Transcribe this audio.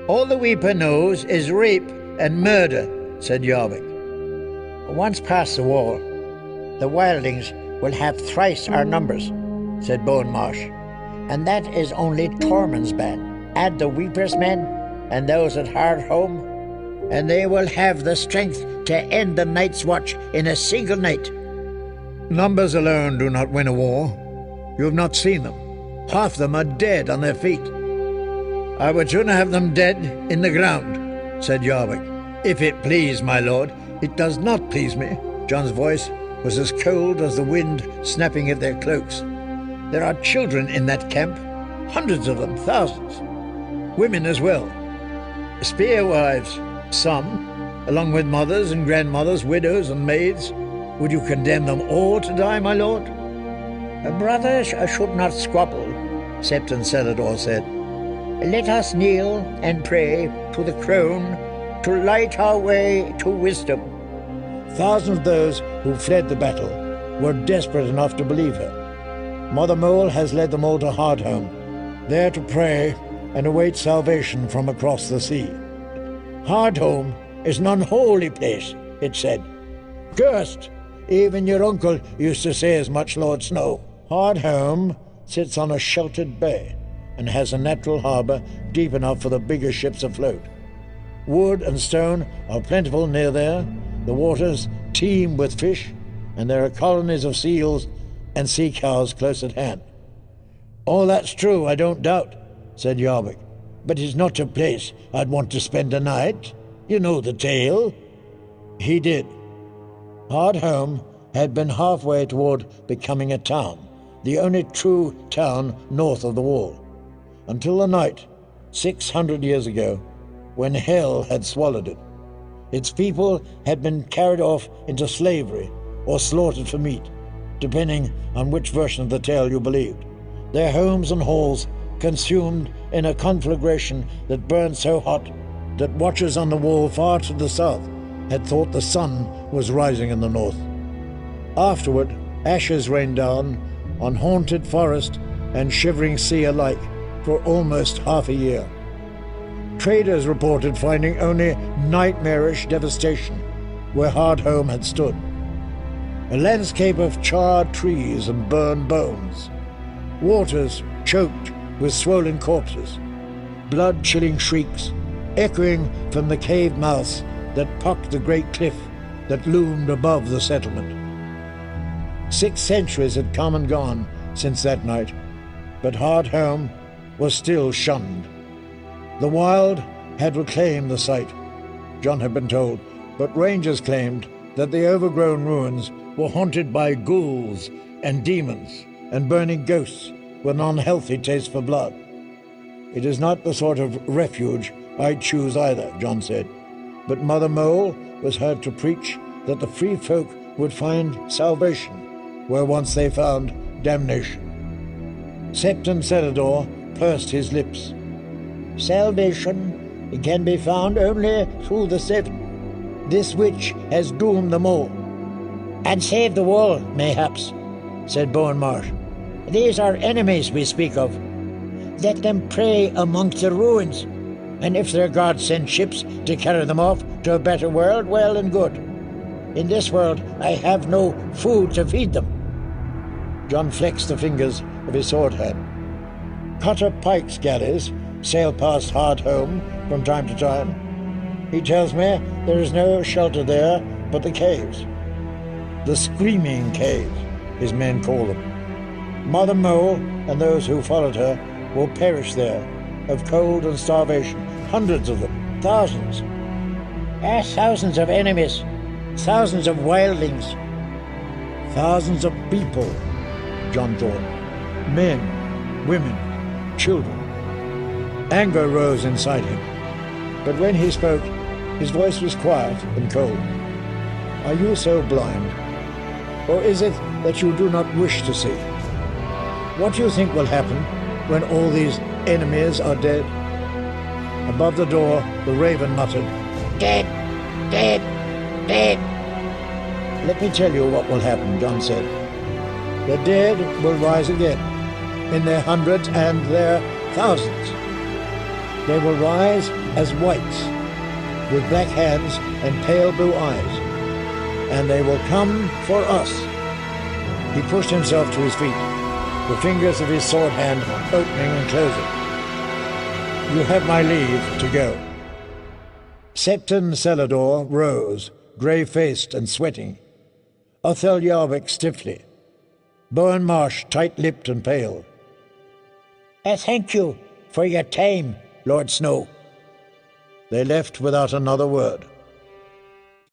All the Weeper knows is rape and murder, said Yarwick. Once past the wall, the wildlings will have thrice our numbers, said Bowenmarsh. And that is only Tormund's band. Add the Weeper's men and those at Hardhome, and they will have the strength to end the Night's Watch in a single night. Numbers alone do not win a war. You have not seen them. Half them are dead on their feet. I would sooner have them dead in the ground, said Yarwick. If it please, my lord. It does not please me. Jon's voice was as cold as the wind snapping at their cloaks. There are children in that camp, hundreds of them, thousands. Women as well. Spear wives, some, along with mothers and grandmothers, widows and maids. Would you condemn them all to die, my lord? Brothers should not squabble, Septon Celador said. Let us kneel and pray to the crone to light our way to wisdom. Thousands of those who fled the battle were desperate enough to believe her. Mother Mole has led them all to Hardhome, there to pray and await salvation from across the sea. Hardhome is an unholy place, it said. Cursed! Even your uncle used to say as much, Lord Snow. Hardhome sits on a sheltered bay and has a natural harbour deep enough for the bigger ships afloat. Wood and stone are plentiful near there, the waters teem with fish, and there are colonies of seals and sea cows close at hand. All that's true, I don't doubt, said Yarwick, but it's not a place I'd want to spend a night. You know the tale. He did. Hardhome had been halfway toward becoming a town, the only true town north of the wall, until the night, 600 years ago, when hell had swallowed it. Its people had been carried off into slavery or slaughtered for meat, depending on which version of the tale you believed. Their homes and halls consumed in a conflagration that burned so hot that watchers on the wall far to the south had thought the sun was rising in the north. Afterward, ashes rained down on haunted forest and shivering sea alike for almost half a year. Traders reported finding only nightmarish devastation where Hardhome had stood. A landscape of charred trees and burned bones, waters choked with swollen corpses, blood-chilling shrieks echoing from the cave mouths that pocked the great cliff that loomed above the settlement. 6 centuries had come and gone since that night, but Hardhome was still shunned. The wild had reclaimed the site, Jon had been told, but rangers claimed that the overgrown ruins were haunted by ghouls and demons and burning ghosts with an unhealthy taste for blood. It is not the sort of refuge I'd choose either, Jon said, but Mother Mole was heard to preach that the free folk would find salvation where once they found damnation. Septon Celador pursed his lips. Salvation can be found only through the Seven. This witch has doomed them all. And saved the wall, mayhaps, said Bowenmarsh. These are enemies we speak of. Let them pray amongst the ruins, and if their gods send ships to carry them off to a better world, well and good. In this world I have no food to feed them. Jon flexed the fingers of his sword hand. Cutter Pike's galleys sail past Hardhome from time to time. He tells me there is no shelter there but the caves. The Screaming Caves, his men call them. Mother Mole and those who followed her will perish there, of cold and starvation, hundreds of them, thousands. Thousands of enemies, thousands of wildlings, thousands of people, Jon thought. Men, women, children. Anger rose inside him, but when he spoke, his voice was quiet and cold. Are you so blind? Or is it that you do not wish to see? What do you think will happen when all these enemies are dead? Above the door, the raven muttered, Dead, dead, dead. Let me tell you what will happen, Jon said. The dead will rise again, in their hundreds and their thousands. They will rise as whites, with black hands and pale blue eyes, and they will come for us. He pushed himself to his feet, the fingers of his sword hand opening and closing. You have my leave to go. Septon Celador rose, grey-faced and sweating. Othel Yarwick stiffly. Bowen Marsh tight-lipped and pale. Thank you for your time, Lord Snow. They left without another word.